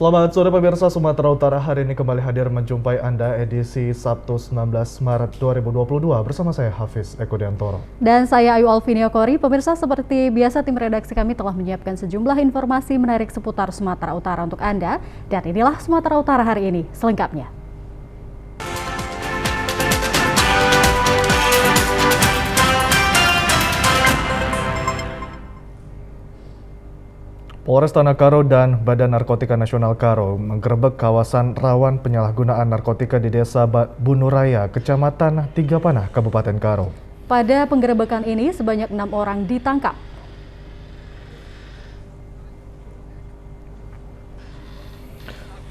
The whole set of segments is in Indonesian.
Selamat sore pemirsa Sumatera Utara, hari ini kembali hadir menjumpai Anda edisi Sabtu 19 Maret 2022 bersama saya Hafiz Eko Diantoro. Dan saya Ayu Alvinio Kori. Pemirsa, seperti biasa tim redaksi kami telah menyiapkan sejumlah informasi menarik seputar Sumatera Utara untuk Anda. Dan inilah Sumatera Utara hari ini selengkapnya. Polres Tanah Karo dan Badan Narkotika Nasional Karo menggerebek kawasan rawan penyalahgunaan narkotika di Desa Bunuraya, Kecamatan Tigapanah, Kabupaten Karo. Pada penggerebekan ini sebanyak 6 orang ditangkap.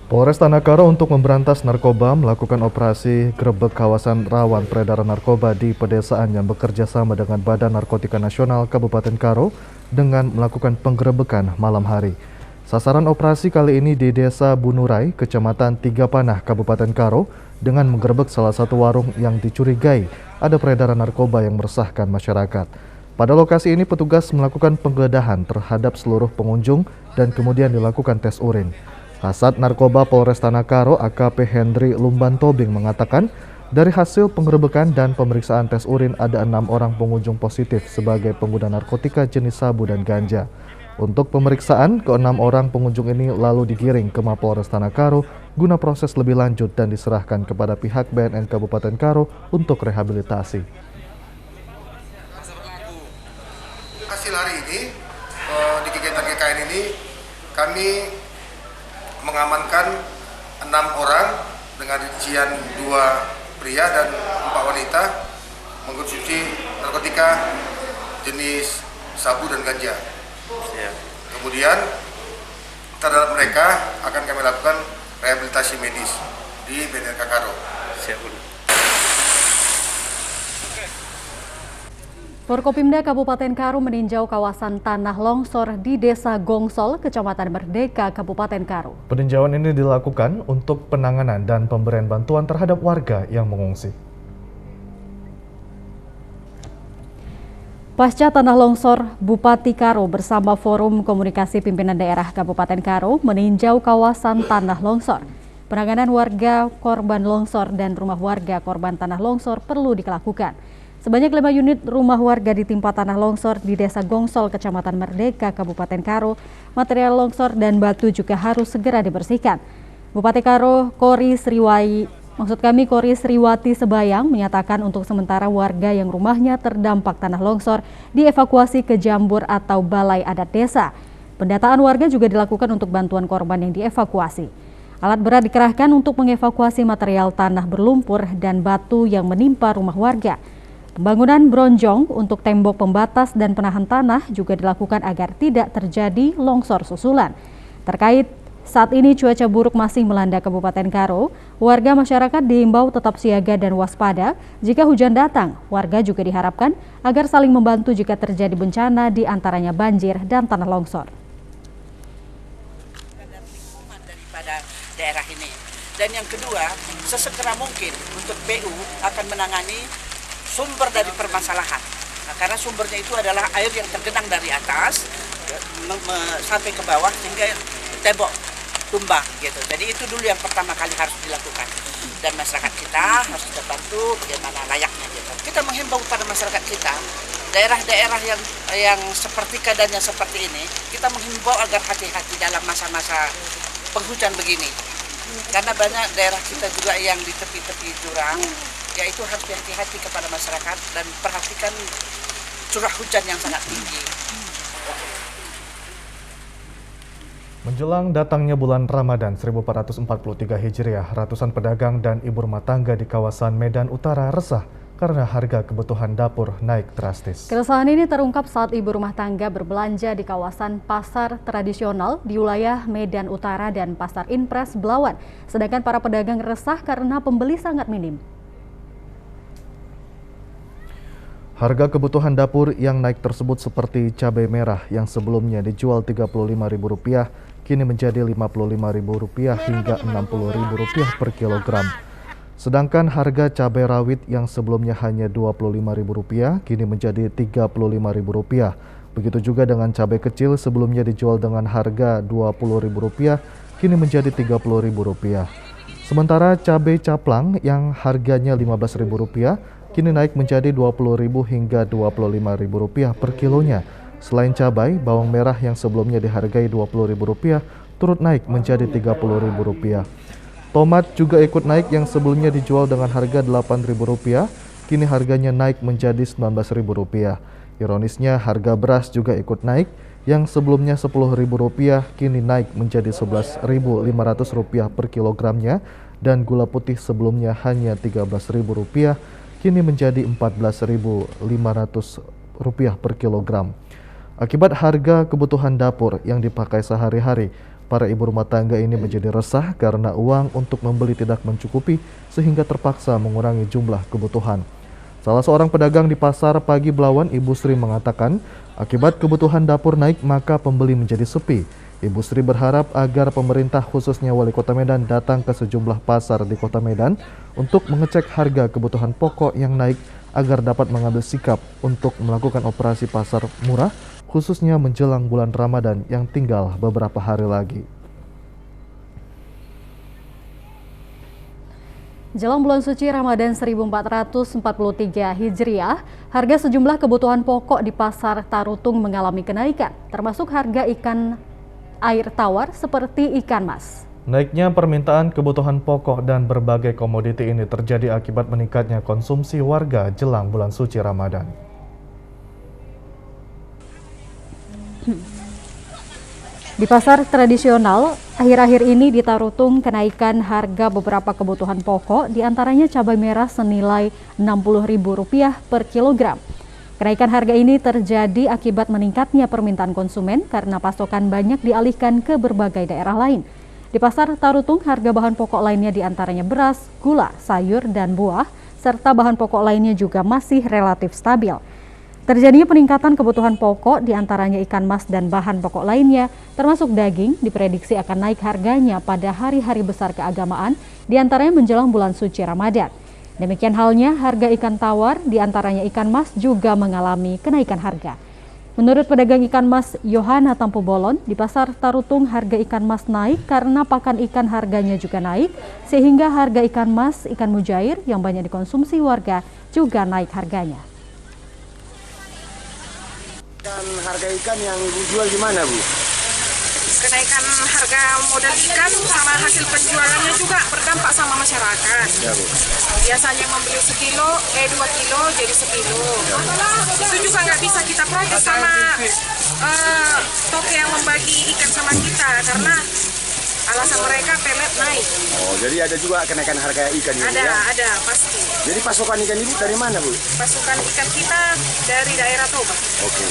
Polres Tanah Karo untuk memberantas narkoba melakukan operasi gerebek kawasan rawan peredaran narkoba di pedesaan yang bekerja sama dengan Badan Narkotika Nasional Kabupaten Karo dengan melakukan penggerebekan malam hari. Sasaran operasi kali ini di Desa Bunurai, Kecamatan Tigapanah, Kabupaten Karo dengan menggerebek salah satu warung yang dicurigai ada peredaran narkoba yang meresahkan masyarakat. Pada lokasi ini petugas melakukan penggeledahan terhadap seluruh pengunjung dan kemudian dilakukan tes urin. Kasat Narkoba Polres Tanah Karo AKP Hendri Lumban Tobing mengatakan dari hasil penggerebekan dan pemeriksaan tes urin ada 6 orang pengunjung positif sebagai pengguna narkotika jenis sabu dan ganja. Untuk pemeriksaan, ke-6 orang pengunjung ini lalu digiring ke Mapolres Tanah Karo guna proses lebih lanjut dan diserahkan kepada pihak BNN Kabupaten Karo untuk rehabilitasi. Hasil hari ini di kegiatan GKN ini kami mengamankan 6 orang dengan rincian 2 pria dan 4 wanita mengkonsumsi narkotika jenis sabu dan ganja. Kemudian terhadap mereka akan kami lakukan rehabilitasi medis di BNN Karo. Forkopimda Kabupaten Karo meninjau kawasan tanah longsor di Desa Gongsol, Kecamatan Merdeka, Kabupaten Karo. Peninjauan ini dilakukan untuk penanganan dan pemberian bantuan terhadap warga yang mengungsi. Pasca tanah longsor, Bupati Karo bersama Forum Komunikasi Pimpinan Daerah Kabupaten Karo meninjau kawasan tanah longsor. Penanganan warga korban longsor dan rumah warga korban tanah longsor perlu dilakukan. Sebanyak 5 unit rumah warga ditimpa tanah longsor di Desa Gongsol, Kecamatan Merdeka, Kabupaten Karo. Material longsor dan batu juga harus segera dibersihkan. Bupati Karo Kori Sriwati Sebayang menyatakan untuk sementara warga yang rumahnya terdampak tanah longsor dievakuasi ke Jambur atau Balai Adat Desa. Pendataan warga juga dilakukan untuk bantuan korban yang dievakuasi. Alat berat dikerahkan untuk mengevakuasi material tanah berlumpur dan batu yang menimpa rumah warga. Pembangunan bronjong untuk tembok pembatas dan penahan tanah juga dilakukan agar tidak terjadi longsor susulan. Terkait saat ini cuaca buruk masih melanda Kabupaten Karo, warga masyarakat diimbau tetap siaga dan waspada jika hujan datang. Warga juga diharapkan agar saling membantu jika terjadi bencana di antaranya banjir dan tanah longsor. Daripada daerah ini. Dan yang kedua, sesegera mungkin untuk PU akan menangani sumber dari permasalahan. Nah, karena sumbernya itu adalah air yang tergenang dari atas sampai ke bawah sehingga tembok tumbang gitu. Jadi itu dulu yang pertama kali harus dilakukan. Dan masyarakat kita harus terbantu bagaimana layaknya gitu. Kita menghimbau pada masyarakat kita, daerah-daerah yang seperti keadaannya seperti ini, kita menghimbau agar hati-hati dalam masa-masa penghujan begini. Karena banyak daerah kita juga yang di tepi-tepi jurang, yaitu harus hati-hati kepada masyarakat dan perhatikan curah hujan yang sangat tinggi. Menjelang datangnya bulan Ramadan 1443 Hijriah, ratusan pedagang dan ibu rumah tangga di kawasan Medan Utara resah karena harga kebutuhan dapur naik drastis. Keresahan ini terungkap saat ibu rumah tangga berbelanja di kawasan pasar tradisional di wilayah Medan Utara dan Pasar Impres Belawan. Sedangkan para pedagang resah karena pembeli sangat minim. Harga kebutuhan dapur yang naik tersebut seperti cabai merah yang sebelumnya dijual Rp35.000 kini menjadi Rp55.000 hingga Rp60.000 per kilogram. Sedangkan harga cabai rawit yang sebelumnya hanya Rp25.000 kini menjadi Rp35.000. Begitu juga dengan cabai kecil sebelumnya dijual dengan harga Rp20.000 kini menjadi Rp30.000. Sementara cabai caplang yang harganya Rp15.000 kini naik menjadi Rp20.000 hingga Rp25.000 per kilonya. Selain cabai, bawang merah yang sebelumnya dihargai Rp20.000 turut naik menjadi Rp30.000. Tomat juga ikut naik, yang sebelumnya dijual dengan harga Rp8.000, kini harganya naik menjadi Rp19.000. Ironisnya harga beras juga ikut naik, yang sebelumnya Rp10.000 kini naik menjadi Rp11.500 per kilogramnya, dan gula putih sebelumnya hanya Rp13.000 kini menjadi Rp14.500 per kilogram. Akibat harga kebutuhan dapur yang dipakai sehari-hari, para ibu rumah tangga ini menjadi resah karena uang untuk membeli tidak mencukupi sehingga terpaksa mengurangi jumlah kebutuhan. Salah seorang pedagang di Pasar Pagi Belawan, Ibu Sri, mengatakan akibat kebutuhan dapur naik maka pembeli menjadi sepi. Ibu Sri berharap agar pemerintah khususnya Wali Kota Medan datang ke sejumlah pasar di Kota Medan untuk mengecek harga kebutuhan pokok yang naik agar dapat mengambil sikap untuk melakukan operasi pasar murah khususnya menjelang bulan Ramadan yang tinggal beberapa hari lagi. Jelang bulan suci Ramadan 1443 Hijriah, harga sejumlah kebutuhan pokok di Pasar Tarutung mengalami kenaikan, termasuk harga ikan air tawar seperti ikan mas. Naiknya permintaan kebutuhan pokok dan berbagai komoditi ini terjadi akibat meningkatnya konsumsi warga jelang bulan suci Ramadan. Di pasar tradisional, akhir-akhir ini di Tarutung kenaikan harga beberapa kebutuhan pokok, diantaranya cabai merah senilai Rp60.000 per kilogram. Kenaikan harga ini terjadi akibat meningkatnya permintaan konsumen karena pasokan banyak dialihkan ke berbagai daerah lain. Di pasar Tarutung, harga bahan pokok lainnya diantaranya beras, gula, sayur, dan buah, serta bahan pokok lainnya juga masih relatif stabil. Terjadinya peningkatan kebutuhan pokok diantaranya ikan mas dan bahan pokok lainnya, termasuk daging, diprediksi akan naik harganya pada hari-hari besar keagamaan, diantaranya menjelang bulan suci Ramadan. Demikian halnya harga ikan tawar, diantaranya ikan mas juga mengalami kenaikan harga. Menurut pedagang ikan mas Yohana Tampu Bolon, di Pasar Tarutung harga ikan mas naik karena pakan ikan harganya juga naik, sehingga harga ikan mas, ikan mujair yang banyak dikonsumsi warga juga naik harganya. Dan harga ikan yang Ibu jual gimana, Bu? Kenaikan harga modal ikan sama hasil penjualannya juga berdampak sama masyarakat. Ya, Bu. Biasanya membeli 2 kilo jadi 1 kilo. Itu juga nggak bisa kita protes sama toko yang membagi ikan sama kita karena alasan mereka pelet naik. Oh, jadi ada juga kenaikan harga ikan ini, ya? Ada, pasti. Jadi pasokan ikan Ibu dari mana, Bu? Pasokan ikan kita dari daerah Toba. Oke.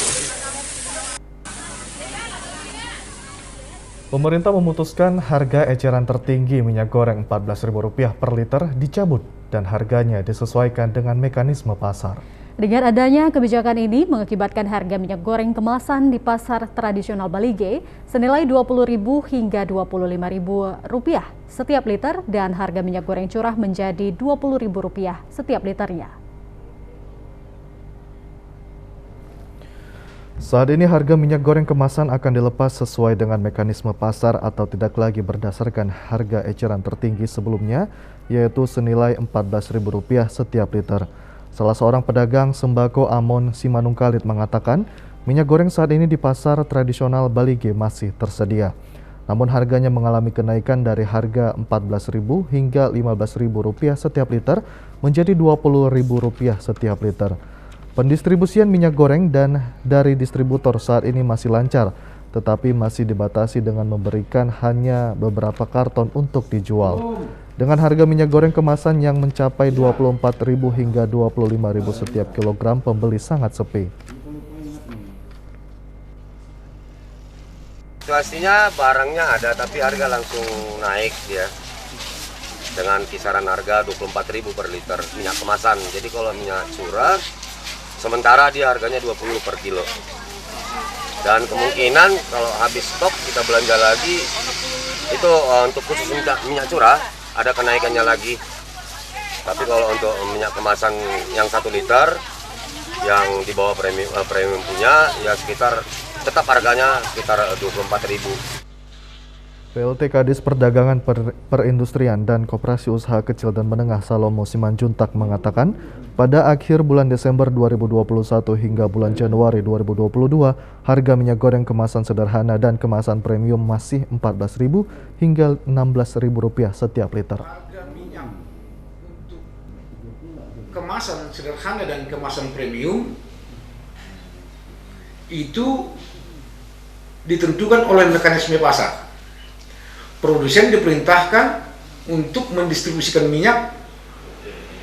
Pemerintah memutuskan harga eceran tertinggi minyak goreng Rp14.000 per liter dicabut dan harganya disesuaikan dengan mekanisme pasar. Dengan adanya kebijakan ini mengakibatkan harga minyak goreng kemasan di pasar tradisional Balige senilai Rp20.000 hingga Rp25.000 setiap liter dan harga minyak goreng curah menjadi Rp20.000 setiap liternya. Saat ini harga minyak goreng kemasan akan dilepas sesuai dengan mekanisme pasar atau tidak lagi berdasarkan harga eceran tertinggi sebelumnya, yaitu senilai Rp14.000 setiap liter. Salah seorang pedagang sembako Amon Simanungkalit mengatakan, minyak goreng saat ini di pasar tradisional Balige masih tersedia. Namun harganya mengalami kenaikan dari harga Rp14.000 hingga Rp15.000 setiap liter menjadi Rp20.000 setiap liter. Pendistribusian minyak goreng dan dari distributor saat ini masih lancar, tetapi masih dibatasi dengan memberikan hanya beberapa karton untuk dijual. Dengan harga minyak goreng kemasan yang mencapai Rp24.000 hingga Rp25.000 setiap kilogram, pembeli sangat sepi. Situasinya barangnya ada, tapi harga langsung naik ya. Dengan kisaran harga Rp24.000 per liter minyak kemasan. Jadi kalau minyak curah, sementara dia harganya 20 per kilo. Dan kemungkinan kalau habis stok kita belanja lagi, itu untuk khusus minyak curah ada kenaikannya lagi. Tapi kalau untuk minyak kemasan yang 1 liter yang di bawah premium punya, ya sekitar tetap harganya sekitar Rp24.000. PLT Kadis Perdagangan Perindustrian dan Koperasi Usaha Kecil dan Menengah Salomo Simanjuntak mengatakan pada akhir bulan Desember 2021 hingga bulan Januari 2022 harga minyak goreng kemasan sederhana dan kemasan premium masih Rp14.000 hingga Rp16.000 setiap liter. Harga minyak untuk kemasan sederhana dan kemasan premium itu ditentukan oleh mekanisme pasar. Produsen diperintahkan untuk mendistribusikan minyak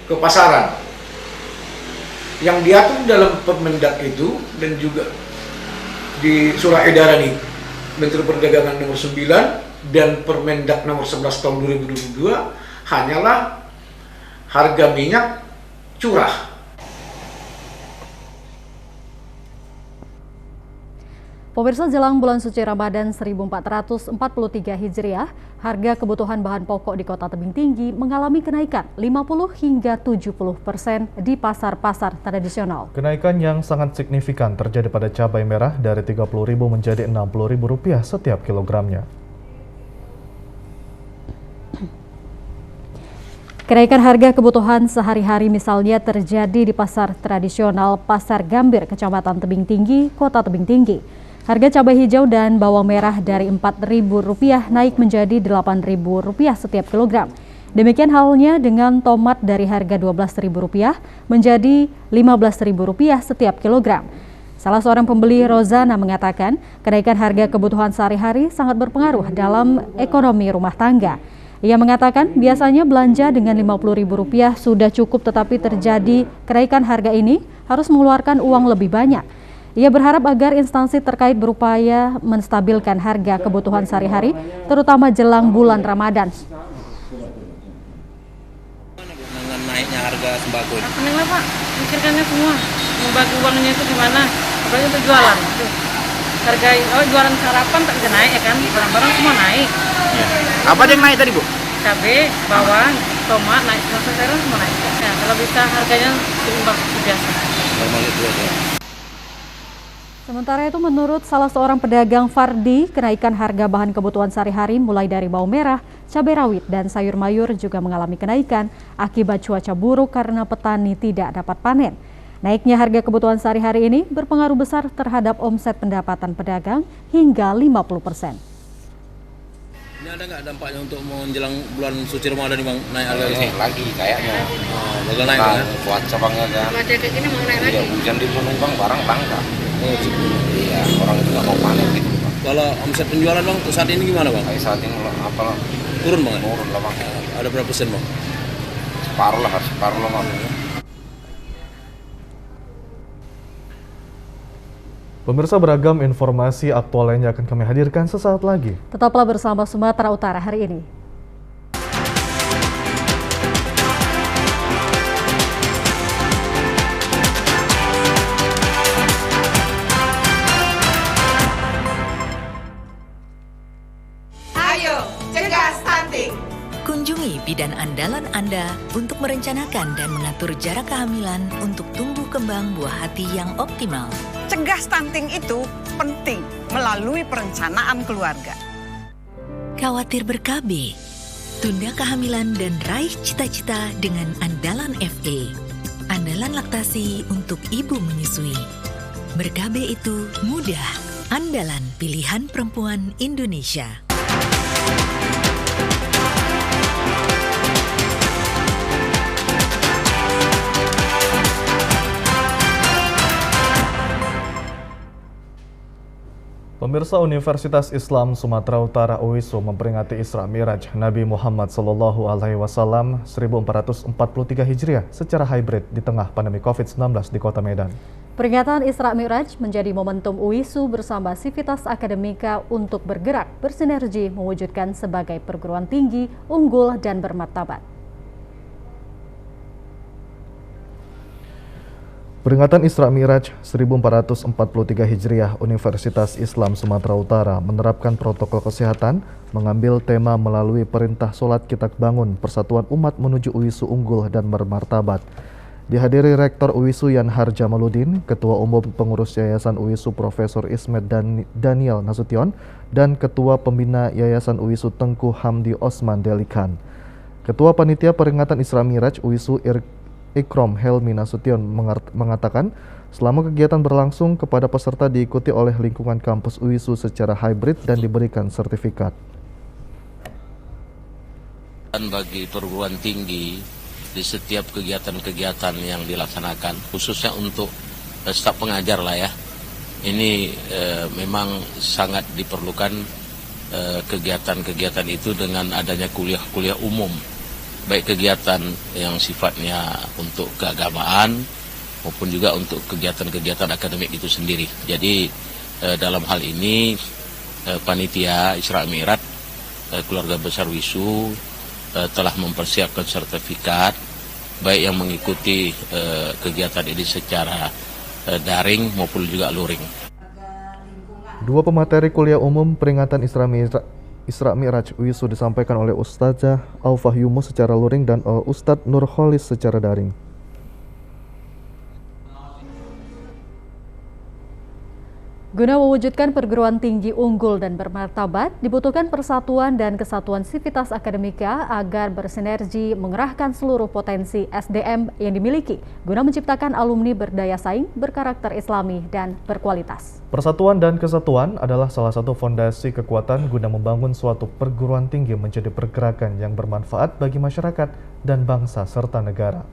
ke pasaran. Yang diatur dalam Permendak itu dan juga di Surat Edaran Menteri Perdagangan nomor 9 dan Permendak nomor 11 tahun 2022 hanyalah harga minyak curah. Pemirsa, jelang bulan suci Ramadan 1443 Hijriah, harga kebutuhan bahan pokok di Kota Tebing Tinggi mengalami kenaikan 50 hingga 70% di pasar-pasar tradisional. Kenaikan yang sangat signifikan terjadi pada cabai merah dari Rp30.000 menjadi Rp60.000 setiap kilogramnya. Kenaikan harga kebutuhan sehari-hari misalnya terjadi di pasar tradisional Pasar Gambir, Kecamatan Tebing Tinggi, Kota Tebing Tinggi. Harga cabai hijau dan bawang merah dari Rp4.000 naik menjadi Rp8.000 setiap kilogram. Demikian halnya dengan tomat dari harga Rp12.000 menjadi Rp15.000 setiap kilogram. Salah seorang pembeli, Rozana, mengatakan kenaikan harga kebutuhan sehari-hari sangat berpengaruh dalam ekonomi rumah tangga. Ia mengatakan biasanya belanja dengan Rp50.000 sudah cukup, tetapi terjadi kenaikan harga ini harus mengeluarkan uang lebih banyak. Ia berharap agar instansi terkait berupaya menstabilkan harga kebutuhan sehari-hari, terutama jelang bulan Ramadan. Dengan naiknya harga sembako ini? Kenapa Pak? Pikirkannya semua. Membagi uangnya itu gimana? Apalagi untuk jualan. Harga jualan sarapan tak bisa naik ya kan? Barang-barang semua naik. Ya. Apa yang naik tadi Bu? Cabai, bawang, tomat naik, sayuran semua naik. Ya, kalau bisa harganya seimbang biasa. Normal itu aja. Sementara itu, menurut salah seorang pedagang, Fardi, kenaikan harga bahan kebutuhan sehari-hari mulai dari bawang merah, cabai rawit, dan sayur mayur juga mengalami kenaikan akibat cuaca buruk karena petani tidak dapat panen. Naiknya harga kebutuhan sehari-hari ini berpengaruh besar terhadap omset pendapatan pedagang hingga 50%. Ini ada nggak dampaknya untuk menjelang bulan suci Ramadan ini Bang, naik harga ini? Lagi kayaknya. Bakal naik kan? Cuaca banget kan. Cuaca kayak gini mau naik lagi. Hujan di gunung Bang, barang langka. Iya, orang itu nggak mau panen gitu Bang. Kalau omset penjualan Bang, untuk saat ini gimana Bang? Kayak saat ini apa? Turun Bang? Turun lah Bang. Ada berapa persen Bang? Separuh lah Bang. Pemirsa, beragam informasi aktual lainnya akan kami hadirkan sesaat lagi. Tetaplah bersama Sumatera Utara hari ini. Ayo, cegah stunting. Kunjungi bidan andalan Anda untuk merencanakan dan mengatur jarak kehamilan untuk tumbuh kembang buah hati yang optimal. Cegah stunting itu penting melalui perencanaan keluarga. Khawatir ber-KB? Tunda kehamilan dan raih cita-cita dengan Andalan FE. Andalan laktasi untuk ibu menyusui. Ber-KB itu mudah. Andalan pilihan perempuan Indonesia. Pemirsa, Universitas Islam Sumatera Utara UISU memperingati Isra Mi'raj Nabi Muhammad SAW 1443 Hijriah secara hybrid di tengah pandemi COVID-19 di Kota Medan. Peringatan Isra Mi'raj menjadi momentum UISU bersama Sivitas Akademika untuk bergerak bersinergi mewujudkan sebagai perguruan tinggi unggul dan bermartabat. Peringatan Isra Mi'raj 1443 Hijriah Universitas Islam Sumatera Utara menerapkan protokol kesehatan, mengambil tema melalui perintah sholat kita bangun persatuan umat menuju UISU unggul dan bermartabat. Dihadiri Rektor UISU Yanhar Jamaluddin, Ketua Umum Pengurus Yayasan UISU Profesor Ismet Daniel Nasution, dan Ketua Pembina Yayasan UISU Tengku Hamdi Osman Delikan. Ketua Panitia Peringatan Isra Miraj UISU Ikrom Helmi Nasution mengatakan, selama kegiatan berlangsung, kepada peserta diikuti oleh lingkungan kampus UISU secara hybrid dan diberikan sertifikat. Dan bagi perguruan tinggi, di setiap kegiatan-kegiatan yang dilaksanakan, khususnya untuk staf pengajar lah ya, ini memang sangat diperlukan kegiatan-kegiatan itu dengan adanya kuliah-kuliah umum, baik kegiatan yang sifatnya untuk keagamaan maupun juga untuk kegiatan-kegiatan akademik itu sendiri. Jadi dalam hal ini panitia Isra Mi'raj keluarga besar UISU telah mempersiapkan sertifikat baik yang mengikuti kegiatan ini secara daring maupun juga luring. Dua pemateri kuliah umum peringatan Isra Mi'raj UISU disampaikan oleh Ustazah Aufah Yumus secara luring dan Ustadz Nurholis secara daring. Guna mewujudkan perguruan tinggi unggul dan bermartabat, dibutuhkan persatuan dan kesatuan sivitas akademika agar bersinergi mengerahkan seluruh potensi SDM yang dimiliki, guna menciptakan alumni berdaya saing, berkarakter Islami, dan berkualitas. Persatuan dan kesatuan adalah salah satu fondasi kekuatan guna membangun suatu perguruan tinggi menjadi pergerakan yang bermanfaat bagi masyarakat dan bangsa serta negara.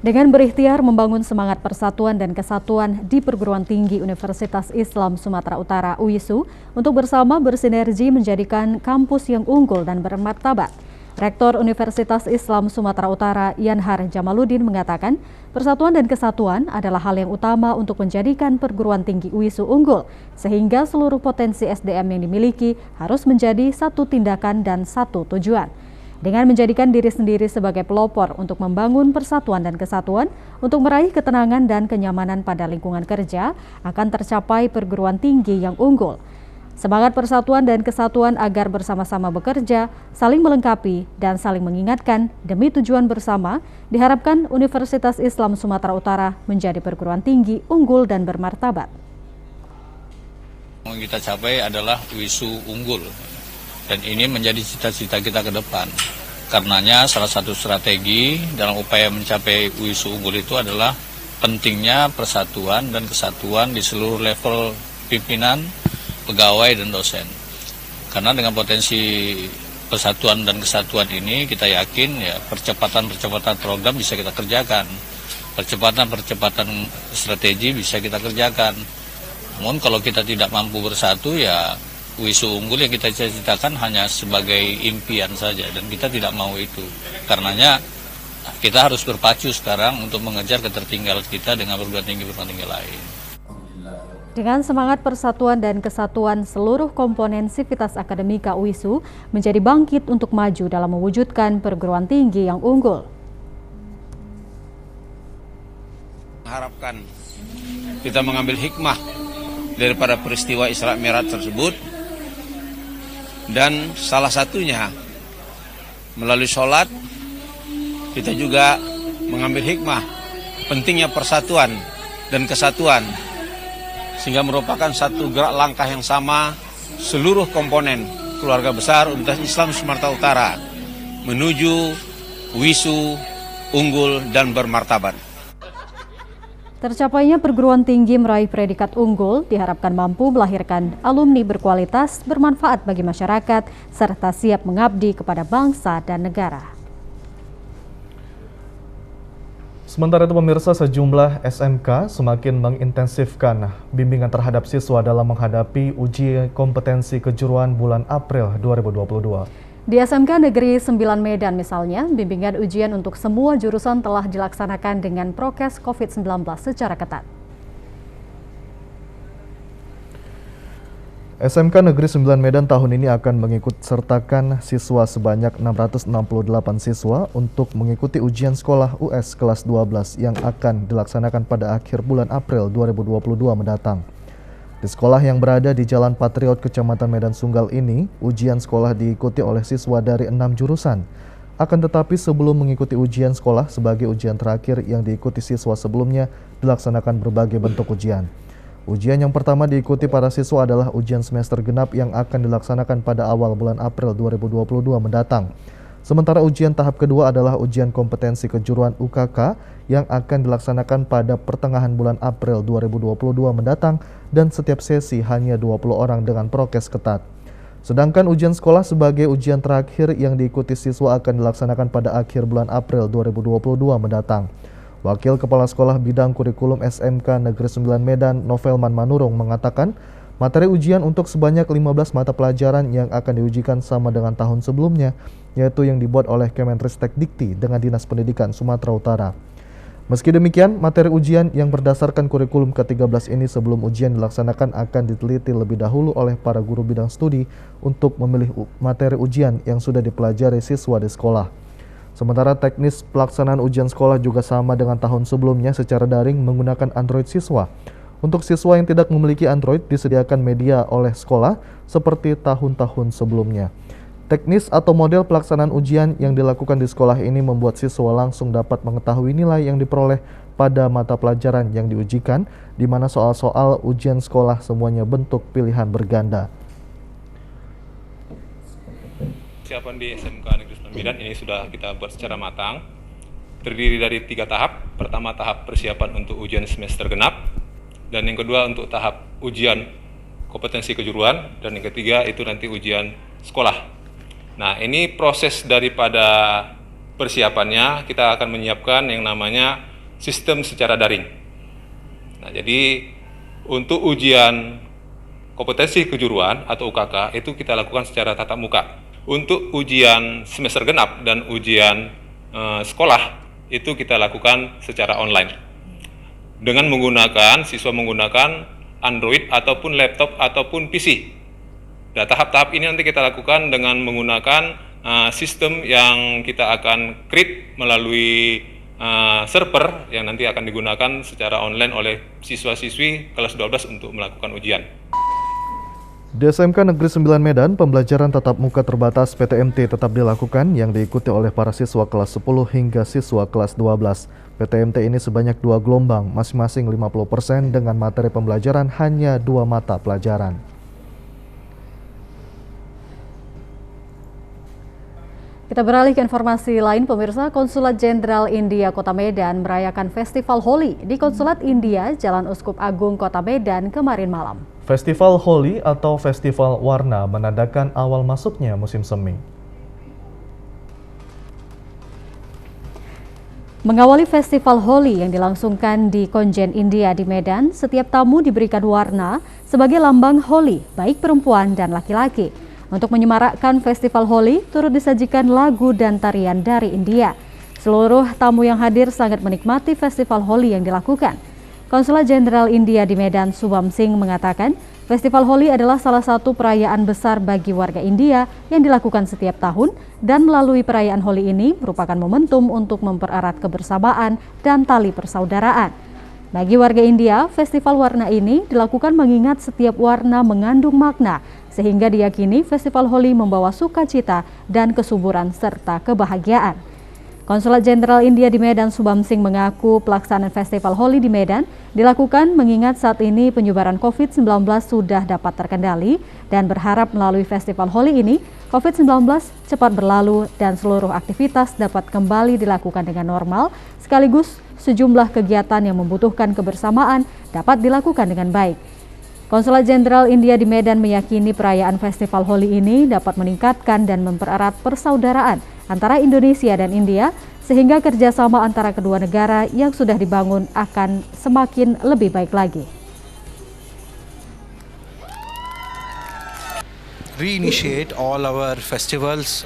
Dengan berikhtiar membangun semangat persatuan dan kesatuan di Perguruan Tinggi Universitas Islam Sumatera Utara UISU untuk bersama bersinergi menjadikan kampus yang unggul dan bermartabat. Rektor Universitas Islam Sumatera Utara Yanhar Jamaluddin mengatakan, persatuan dan kesatuan adalah hal yang utama untuk menjadikan Perguruan Tinggi UISU unggul, sehingga seluruh potensi SDM yang dimiliki harus menjadi satu tindakan dan satu tujuan. Dengan menjadikan diri sendiri sebagai pelopor untuk membangun persatuan dan kesatuan, untuk meraih ketenangan dan kenyamanan pada lingkungan kerja, akan tercapai perguruan tinggi yang unggul. Semangat persatuan dan kesatuan agar bersama-sama bekerja, saling melengkapi, dan saling mengingatkan demi tujuan bersama, diharapkan Universitas Islam Sumatera Utara menjadi perguruan tinggi unggul dan bermartabat. Yang kita capai adalah UISU unggul. Dan ini menjadi cita-cita kita ke depan. Karenanya salah satu strategi dalam upaya mencapai UISU unggul itu adalah pentingnya persatuan dan kesatuan di seluruh level pimpinan, pegawai, dan dosen. Karena dengan potensi persatuan dan kesatuan ini kita yakin ya percepatan-percepatan program bisa kita kerjakan. Percepatan-percepatan strategi bisa kita kerjakan. Namun kalau kita tidak mampu bersatu ya UISU unggul yang kita cita-citakan hanya sebagai impian saja dan kita tidak mau itu. Karenanya kita harus berpacu sekarang untuk mengejar ketertinggalan kita dengan perguruan tinggi lain. Dengan semangat persatuan dan kesatuan, seluruh komponen sivitas akademika UISU menjadi bangkit untuk maju dalam mewujudkan perguruan tinggi yang unggul. Harapkan kita mengambil hikmah daripada peristiwa Isra Mi'raj tersebut. Dan salah satunya melalui sholat kita juga mengambil hikmah pentingnya persatuan dan kesatuan sehingga merupakan satu gerak langkah yang sama seluruh komponen keluarga besar Universitas Islam Sumatera Utara menuju UISU unggul dan bermartabat. Tercapainya perguruan tinggi meraih predikat unggul diharapkan mampu melahirkan alumni berkualitas, bermanfaat bagi masyarakat, serta siap mengabdi kepada bangsa dan negara. Sementara itu pemirsa, sejumlah SMK semakin mengintensifkan bimbingan terhadap siswa dalam menghadapi uji kompetensi kejuruan bulan April 2022. Di SMK Negeri 9 Medan misalnya, bimbingan ujian untuk semua jurusan telah dilaksanakan dengan prokes COVID-19 secara ketat. SMK Negeri 9 Medan tahun ini akan mengikut sertakan siswa sebanyak 668 siswa untuk mengikuti ujian sekolah US kelas 12 yang akan dilaksanakan pada akhir bulan April 2022 mendatang. Di sekolah yang berada di Jalan Patriot, Kecamatan Medan Sunggal ini, ujian sekolah diikuti oleh siswa dari 6 jurusan. Akan tetapi sebelum mengikuti ujian sekolah sebagai ujian terakhir yang diikuti siswa sebelumnya, dilaksanakan berbagai bentuk ujian. Ujian yang pertama diikuti para siswa adalah ujian semester genap yang akan dilaksanakan pada awal bulan April 2022 mendatang. Sementara ujian tahap kedua adalah ujian kompetensi kejuruan UKK yang akan dilaksanakan pada pertengahan bulan April 2022 mendatang dan setiap sesi hanya 20 orang dengan prokes ketat. Sedangkan ujian sekolah sebagai ujian terakhir yang diikuti siswa akan dilaksanakan pada akhir bulan April 2022 mendatang. Wakil Kepala Sekolah Bidang Kurikulum SMK Negeri 9 Medan, Novelman Manurung mengatakan, materi ujian untuk sebanyak 15 mata pelajaran yang akan diujikan sama dengan tahun sebelumnya, yaitu yang dibuat oleh Kemenristek-Dikti dengan Dinas Pendidikan Sumatera Utara. Meski demikian, materi ujian yang berdasarkan kurikulum ke-13 ini sebelum ujian dilaksanakan akan diteliti lebih dahulu oleh para guru bidang studi untuk memilih materi ujian yang sudah dipelajari siswa di sekolah. Sementara teknis pelaksanaan ujian sekolah juga sama dengan tahun sebelumnya secara daring menggunakan Android siswa. Untuk siswa yang tidak memiliki Android disediakan media oleh sekolah seperti tahun-tahun sebelumnya. Teknis atau model pelaksanaan ujian yang dilakukan di sekolah ini membuat siswa langsung dapat mengetahui nilai yang diperoleh pada mata pelajaran yang diujikan, di mana soal-soal ujian sekolah semuanya bentuk pilihan berganda. Persiapan di SMK Negeri 9 Medan ini sudah kita buat secara matang, terdiri dari 3 tahap. Pertama, tahap persiapan untuk ujian semester genap, dan yang kedua untuk tahap ujian kompetensi kejuruan, dan yang ketiga itu nanti ujian sekolah. Nah, ini proses daripada persiapannya, kita akan menyiapkan yang namanya sistem secara daring. Nah, jadi untuk ujian kompetensi kejuruan atau UKK itu kita lakukan secara tatap muka. Untuk ujian semester genap dan ujian sekolah itu kita lakukan secara online. Dengan siswa menggunakan Android ataupun laptop ataupun PC. Nah, tahap-tahap ini nanti kita lakukan dengan menggunakan sistem yang kita akan create melalui server yang nanti akan digunakan secara online oleh siswa-siswi kelas 12 untuk melakukan ujian. Di SMK Negeri 9 Medan, pembelajaran tatap muka terbatas PTMT tetap dilakukan yang diikuti oleh para siswa kelas 10 hingga siswa kelas 12. PTMT ini sebanyak 2 gelombang, masing-masing 50% dengan materi pembelajaran hanya 2 mata pelajaran. Kita beralih ke informasi lain, pemirsa. Konsulat Jenderal India Kota Medan merayakan Festival Holi di Konsulat India Jalan Uskup Agung Kota Medan kemarin malam. Festival Holi atau Festival Warna menandakan awal masuknya musim semi. Mengawali Festival Holi yang dilangsungkan di Konjen India di Medan, setiap tamu diberikan warna sebagai lambang Holi, baik perempuan dan laki-laki. Untuk menyemarakkan Festival Holi, turut disajikan lagu dan tarian dari India. Seluruh tamu yang hadir sangat menikmati Festival Holi yang dilakukan. Konsulat Jenderal India di Medan, Subham Singh, mengatakan Festival Holi adalah salah satu perayaan besar bagi warga India yang dilakukan setiap tahun, dan melalui perayaan Holi ini merupakan momentum untuk mempererat kebersamaan dan tali persaudaraan. Bagi warga India, Festival Warna ini dilakukan mengingat setiap warna mengandung makna, sehingga diyakini Festival Holi membawa sukacita dan kesuburan serta kebahagiaan. Konsulat Jenderal India di Medan, Subham Singh, mengaku pelaksanaan Festival Holi di Medan dilakukan mengingat saat ini penyebaran COVID-19 sudah dapat terkendali, dan berharap melalui Festival Holi ini COVID-19 cepat berlalu dan seluruh aktivitas dapat kembali dilakukan dengan normal, sekaligus sejumlah kegiatan yang membutuhkan kebersamaan dapat dilakukan dengan baik. Konsulat Jenderal India di Medan meyakini perayaan Festival Holi ini dapat meningkatkan dan mempererat persaudaraan antara Indonesia dan India, sehingga kerjasama antara kedua negara yang sudah dibangun akan semakin lebih baik lagi. Reinitiate all our festivals,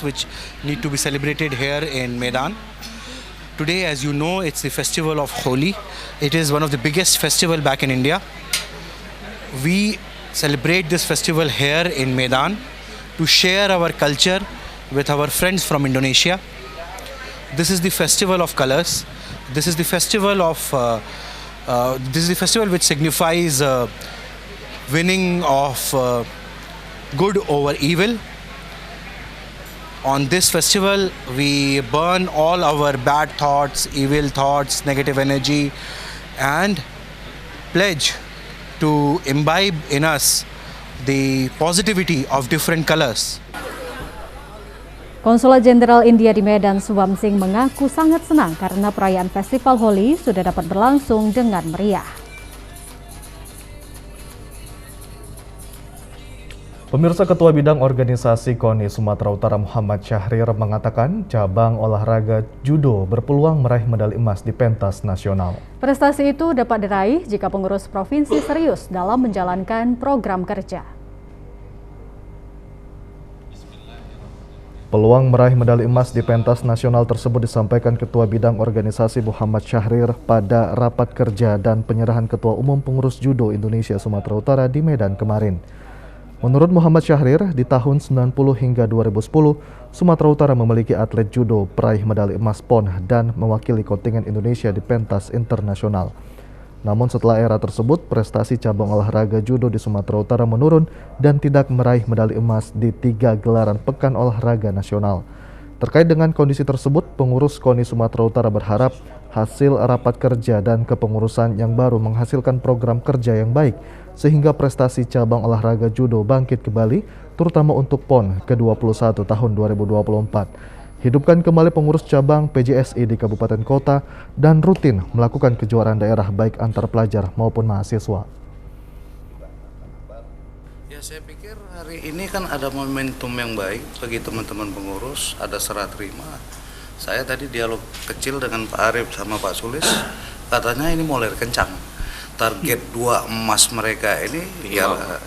which need to be celebrated here in Medan. Today, as you know, it's the festival of Holi. It is one of the biggest festival back in India. We celebrate this festival here in Medan to share our culture with our friends from Indonesia. This is the festival of colors. This is the festival of This is the festival which signifies winning of good over evil. On this festival, we burn all our bad thoughts, evil thoughts, negative energy, and pledge to imbibe in us the positivity of different colors. Konsulat Jenderal India di Medan, Subham Singh, mengaku sangat senang karena perayaan Festival Holi sudah dapat berlangsung dengan meriah. Pemirsa, Ketua Bidang Organisasi KONI Sumatera Utara Muhammad Syahrir mengatakan cabang olahraga judo berpeluang meraih medali emas di pentas nasional. Prestasi itu dapat diraih jika pengurus provinsi serius dalam menjalankan program kerja. Peluang meraih medali emas di pentas nasional tersebut disampaikan Ketua Bidang Organisasi Muhammad Syahrir pada rapat kerja dan penyerahan Ketua Umum Pengurus Judo Indonesia Sumatera Utara di Medan kemarin. Menurut Muhammad Syahrir, di tahun 90 hingga 2010, Sumatera Utara memiliki atlet judo peraih medali emas PON dan mewakili kontingen Indonesia di pentas internasional. Namun setelah era tersebut, prestasi cabang olahraga judo di Sumatera Utara menurun dan tidak meraih medali emas di 3 gelaran Pekan Olahraga Nasional. Terkait dengan kondisi tersebut, pengurus KONI Sumatera Utara berharap hasil rapat kerja dan kepengurusan yang baru menghasilkan program kerja yang baik, sehingga prestasi cabang olahraga judo bangkit kembali, terutama untuk PON ke-21 tahun 2024. Hidupkan kembali pengurus cabang PJSI di kabupaten kota dan rutin melakukan kejuaraan daerah baik antar pelajar maupun mahasiswa. Ya, saya pikir hari ini kan ada momentum yang baik bagi teman-teman pengurus, ada serah terima. Saya tadi dialog kecil dengan Pak Arif sama Pak Sulis, katanya ini mulai kencang. Target 2 emas mereka ini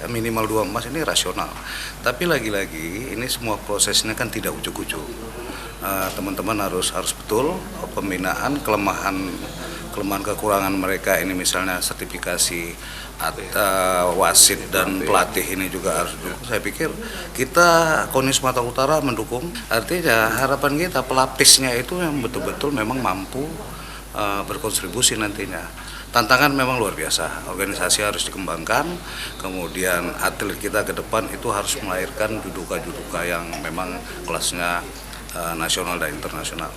minimal 2 emas ini rasional. Tapi lagi-lagi ini semua prosesnya kan tidak ujuk-ujuk. Teman-teman harus betul pembinaan kelemahan kekurangan mereka ini, misalnya sertifikasi wasit dan pelatih ini juga harus dukung. Saya pikir kita KONI Sumatera Utara mendukung. Artinya harapan kita pelapisnya itu yang betul-betul memang mampu berkontribusi nantinya. Tantangan memang luar biasa, organisasi harus dikembangkan, kemudian atlet kita ke depan itu harus melahirkan judoka-judoka yang memang kelasnya nasional dan internasional.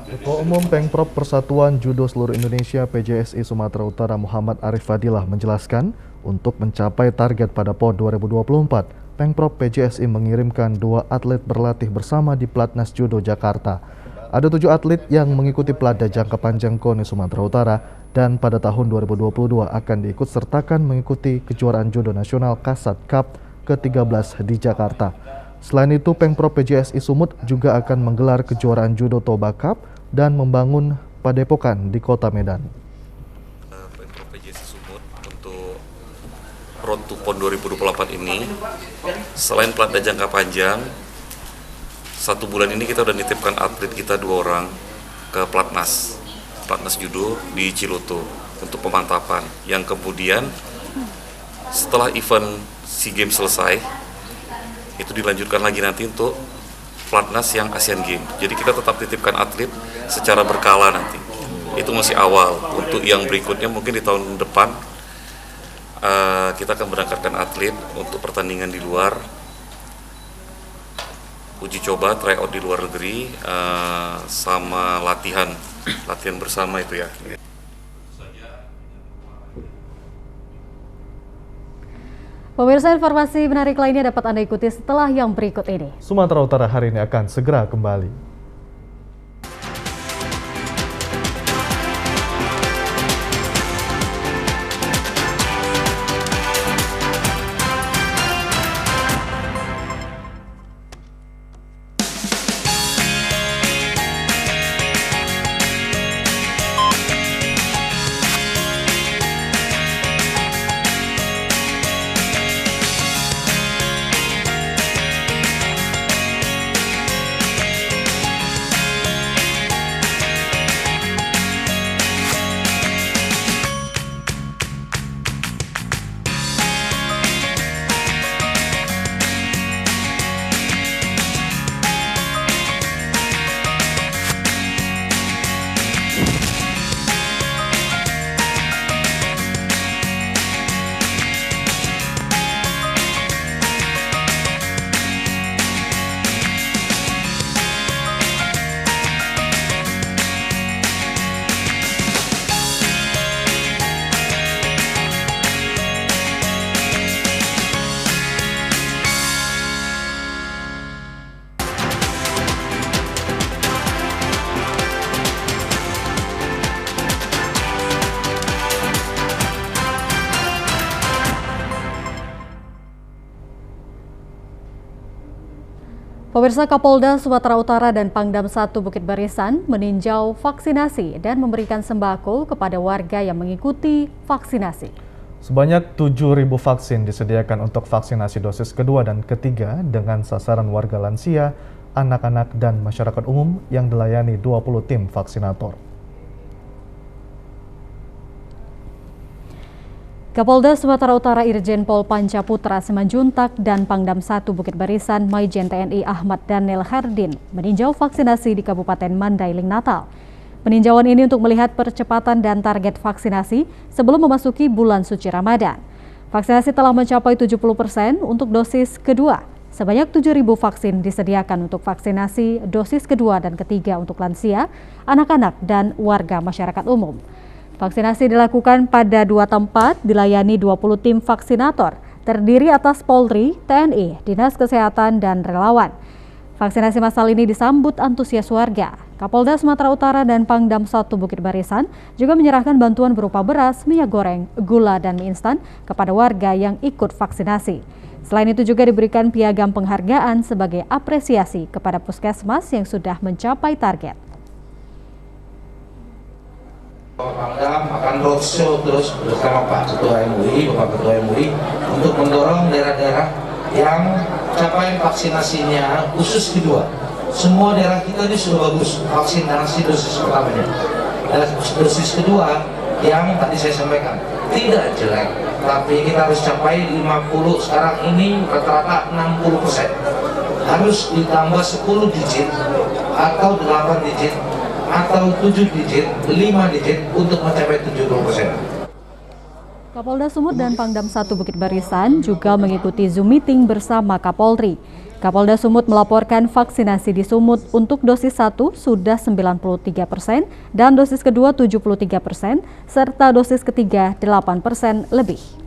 Ketua Umum Pengprov Persatuan Judo Seluruh Indonesia PJSI Sumatera Utara Muhammad Arif Fadilah menjelaskan, untuk mencapai target pada PON 2024, Pengprov PJSI mengirimkan 2 atlet berlatih bersama di Platnas Judo Jakarta. Ada 7 atlet yang mengikuti Plada Jangka Panjang KONI Sumatera Utara dan pada tahun 2022 akan diikut sertakan mengikuti kejuaraan judo nasional Kasat Cup ke-13 di Jakarta. Selain itu, Pengprov PJSI Sumut juga akan menggelar kejuaraan judo Toba Cup dan membangun padepokan di Kota Medan. Pengprov PJSI Sumut untuk Road to PON 2024 ini, selain Plada Jangka Panjang, 1 bulan ini kita udah nitipkan atlet kita 2 orang ke Platnas Judo di Ciloto untuk pemantapan. Yang kemudian setelah event SEA Games selesai, itu dilanjutkan lagi nanti untuk Platnas yang Asian Games. Jadi kita tetap titipkan atlet secara berkala nanti. Itu masih awal. Untuk yang berikutnya mungkin di tahun depan kita akan berangkatkan atlet untuk pertandingan di luar, uji coba tryout di luar negeri, sama latihan bersama itu ya. Pemirsa, informasi menarik lainnya dapat Anda ikuti setelah yang berikut ini. Sumatera Utara hari ini akan segera kembali. Pemirsa, Kapolda Sumatera Utara dan Pangdam 1 Bukit Barisan meninjau vaksinasi dan memberikan sembako kepada warga yang mengikuti vaksinasi. Sebanyak 7.000 vaksin disediakan untuk vaksinasi dosis kedua dan ketiga dengan sasaran warga lansia, anak-anak, dan masyarakat umum yang dilayani 20 tim vaksinator. Kapolda Sumatera Utara Irjen Pol Pancaputra Simanjuntak dan Pangdam 1 Bukit Barisan Maijen TNI Ahmad Daniel Herdin meninjau vaksinasi di Kabupaten Mandailing Natal. Peninjauan ini untuk melihat percepatan dan target vaksinasi sebelum memasuki bulan suci Ramadan. Vaksinasi telah mencapai 70% untuk dosis kedua. Sebanyak 7.000 vaksin disediakan untuk vaksinasi dosis kedua dan ketiga untuk lansia, anak-anak, dan warga masyarakat umum. Vaksinasi dilakukan pada 2 tempat, dilayani 20 tim vaksinator, terdiri atas Polri, TNI, Dinas Kesehatan, dan relawan. Vaksinasi massal ini disambut antusias warga. Kapolda Sumatera Utara dan Pangdam 1 Bukit Barisan juga menyerahkan bantuan berupa beras, minyak goreng, gula, dan mie instan kepada warga yang ikut vaksinasi. Selain itu juga diberikan piagam penghargaan sebagai apresiasi kepada puskesmas yang sudah mencapai target. Pangdam akan roadshow terus bersama Pak Ketua MUI, Bapak Ketua MUI untuk mendorong daerah-daerah yang capaian vaksinasinya khusus kedua. Semua daerah kita ini sudah bagus vaksinasi dosis pertamanya. Dan dosis kedua yang tadi saya sampaikan tidak jelek, tapi kita harus capai 50, sekarang ini rata-rata 60%. Harus ditambah 10 digit atau 8 digit atau 7 digit, 5 digit untuk mencapai 70%. Kapolda Sumut dan Pangdam 1 Bukit Barisan juga mengikuti Zoom meeting bersama Kapolri. Kapolda Sumut melaporkan vaksinasi di Sumut untuk dosis 1 sudah 93% dan dosis kedua 73%, serta dosis ketiga 8% lebih.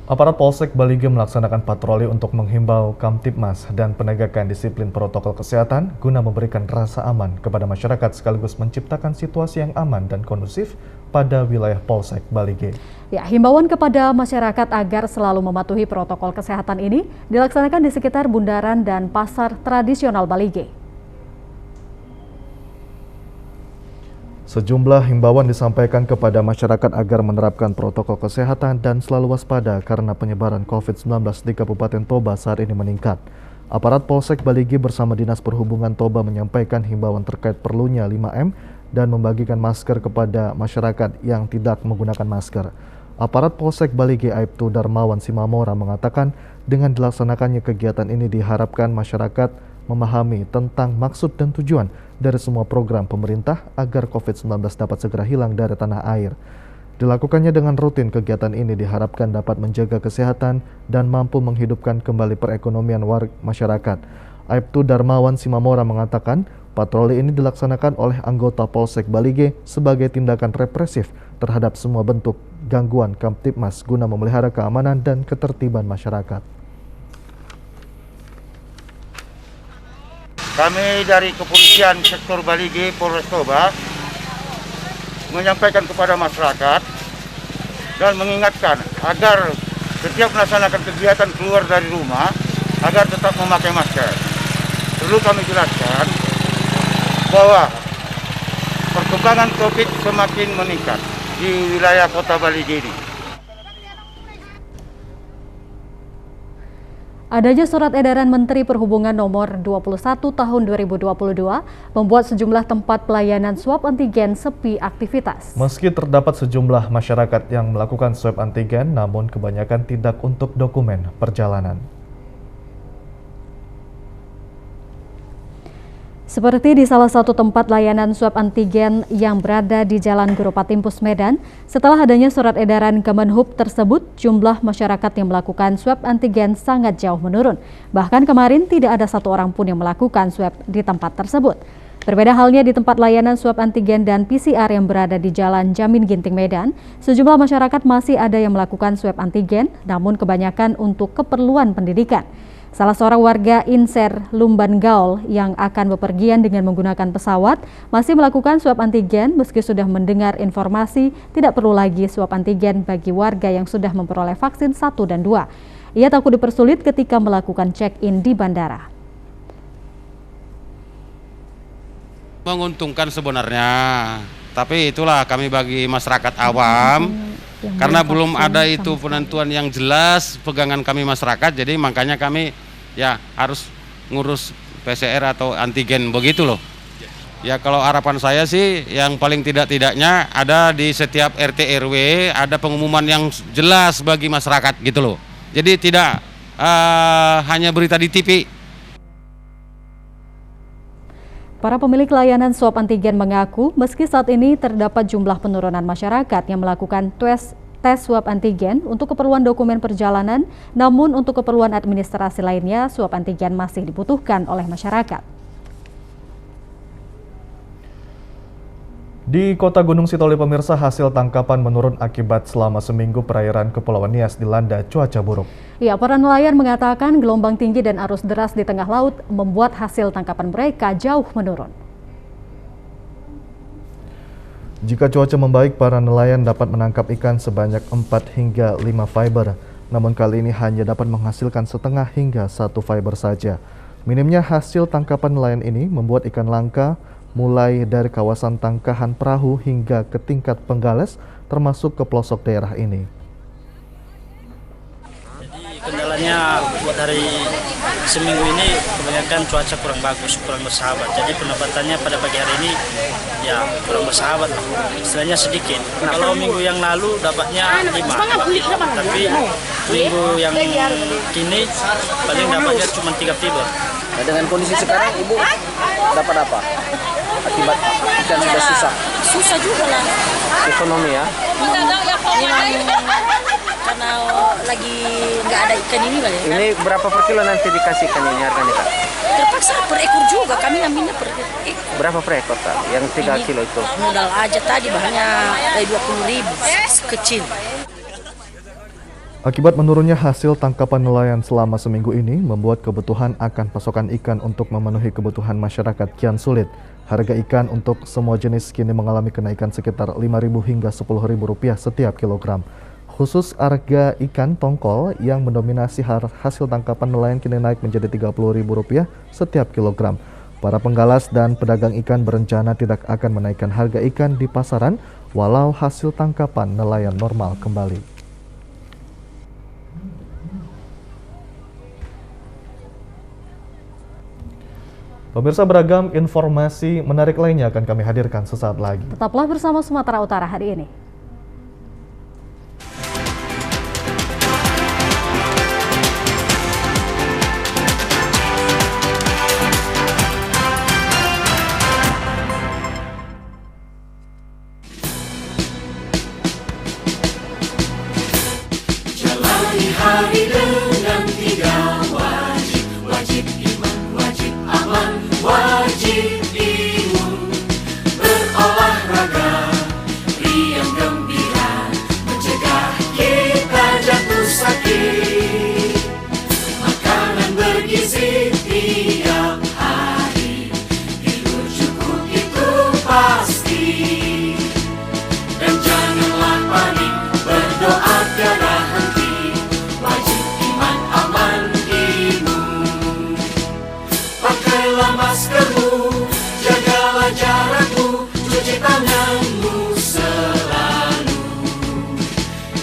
Aparat Polsek Balige melaksanakan patroli untuk menghimbau Kamtibmas dan penegakan disiplin protokol kesehatan guna memberikan rasa aman kepada masyarakat sekaligus menciptakan situasi yang aman dan kondusif pada wilayah Polsek Balige. Ya, himbauan kepada masyarakat agar selalu mematuhi protokol kesehatan ini dilaksanakan di sekitar bundaran dan pasar tradisional Balige. Sejumlah himbauan disampaikan kepada masyarakat agar menerapkan protokol kesehatan dan selalu waspada karena penyebaran COVID-19 di Kabupaten Toba saat ini meningkat. Aparat Polsek Balige bersama Dinas Perhubungan Toba menyampaikan himbauan terkait perlunya 5M dan membagikan masker kepada masyarakat yang tidak menggunakan masker. Aparat Polsek Balige Aibtu Darmawan Simamora mengatakan dengan dilaksanakannya kegiatan ini diharapkan masyarakat memahami tentang maksud dan tujuan dari semua program pemerintah agar COVID-19 dapat segera hilang dari tanah air. Dilakukannya dengan rutin, kegiatan ini diharapkan dapat menjaga kesehatan dan mampu menghidupkan kembali perekonomian masyarakat. Aibtu Darmawan Simamora mengatakan patroli ini dilaksanakan oleh anggota Polsek Balige sebagai tindakan represif terhadap semua bentuk gangguan Kamtibmas guna memelihara keamanan dan ketertiban masyarakat. Kami dari Kepolisian Sektor Balige Polres Toba menyampaikan kepada masyarakat dan mengingatkan agar setiap melaksanakan kegiatan keluar dari rumah agar tetap memakai masker. Perlu kami jelaskan bahwa perkembangan COVID semakin meningkat di wilayah Kota Balige ini. Adanya surat edaran Menteri Perhubungan nomor 21 tahun 2022 membuat sejumlah tempat pelayanan swab antigen sepi aktivitas. Meski terdapat sejumlah masyarakat yang melakukan swab antigen, namun kebanyakan tidak untuk dokumen perjalanan. Seperti di salah satu tempat layanan swab antigen yang berada di Jalan Guru Patimpus Medan, setelah adanya surat edaran Kemenhub tersebut, jumlah masyarakat yang melakukan swab antigen sangat jauh menurun. Bahkan kemarin tidak ada satu orang pun yang melakukan swab di tempat tersebut. Berbeda halnya di tempat layanan swab antigen dan PCR yang berada di Jalan Jamin Ginting Medan, sejumlah masyarakat masih ada yang melakukan swab antigen, namun kebanyakan untuk keperluan pendidikan. Salah seorang warga Inser Lumban Gaul yang akan bepergian dengan menggunakan pesawat masih melakukan swab antigen meski sudah mendengar informasi tidak perlu lagi swab antigen bagi warga yang sudah memperoleh vaksin 1 dan 2. Ia takut dipersulit ketika melakukan check-in di bandara. Menguntungkan sebenarnya, tapi itulah kami bagi masyarakat awam, karena belum ada itu penentuan yang jelas pegangan kami masyarakat, jadi makanya kami ya harus ngurus PCR atau antigen begitu loh. Ya kalau harapan saya sih yang paling tidak-tidaknya ada di setiap RT RW ada pengumuman yang jelas bagi masyarakat gitu loh. Jadi tidak hanya berita di TV. Para pemilik layanan swab antigen mengaku meski saat ini terdapat jumlah penurunan masyarakat yang melakukan tes swab antigen untuk keperluan dokumen perjalanan, namun untuk keperluan administrasi lainnya swab antigen masih dibutuhkan oleh masyarakat. Di Kota Gunung Sitoli pemirsa, hasil tangkapan menurun akibat selama seminggu perairan Kepulauan Nias dilanda cuaca buruk. Ya, para nelayan mengatakan gelombang tinggi dan arus deras di tengah laut membuat hasil tangkapan mereka jauh menurun. Jika cuaca membaik, para nelayan dapat menangkap ikan sebanyak 4 hingga 5 fiber. Namun kali ini hanya dapat menghasilkan setengah hingga 1 fiber saja. Minimnya hasil tangkapan nelayan ini membuat ikan langka mulai dari kawasan tangkahan perahu hingga ke tingkat penggales termasuk ke pelosok daerah ini. Jadi kendalanya buat hari seminggu ini kebanyakan cuaca kurang bagus, kurang bersahabat. Jadi pendapatannya pada pagi hari ini ya kurang bersahabat, istilahnya sedikit. Kalau minggu yang lalu dapatnya 5, tapi minggu yang kini paling dapatnya cuma 3 fiber. Nah, dengan kondisi sekarang Ibu dapat apa? Akibat ikan sudah susah. Susah juga lah. Ekonomi ya? Karena lagi nggak ada ikan ini kali. Ini berapa per kilo nanti dikasihkan ini harganya Kak? Terpaksa per ekor juga, kami ambilnya per ekor. Berapa per ekor Kak? Yang 3 kilo itu? Modal aja tadi bahannya dari 20.000 kecil. Akibat menurunnya hasil tangkapan nelayan selama seminggu ini membuat kebutuhan akan pasokan ikan untuk memenuhi kebutuhan masyarakat kian sulit. Harga ikan untuk semua jenis kini mengalami kenaikan sekitar Rp5.000 hingga Rp10.000 setiap kilogram. Khusus harga ikan tongkol yang mendominasi hasil tangkapan nelayan kini naik menjadi Rp30.000 setiap kilogram. Para penggalas dan pedagang ikan berencana tidak akan menaikkan harga ikan di pasaran walau hasil tangkapan nelayan normal kembali. Pemirsa, beragam informasi menarik lainnya akan kami hadirkan sesaat lagi. Tetaplah bersama Sumatera Utara hari ini. Jalani hari dengan 3 wajib, wajib iman, wajib aman, wajib imun, berolahraga, riang gembira, mencegah kita jatuh sakit, makanan bergizi tiap hari, tidur cukup itu pasti, dan janganlah panik, berdoa tiada henti, wajib iman, aman, imun. Pakailah maskermu, jagalah jarakmu, cuci tanganmu selalu.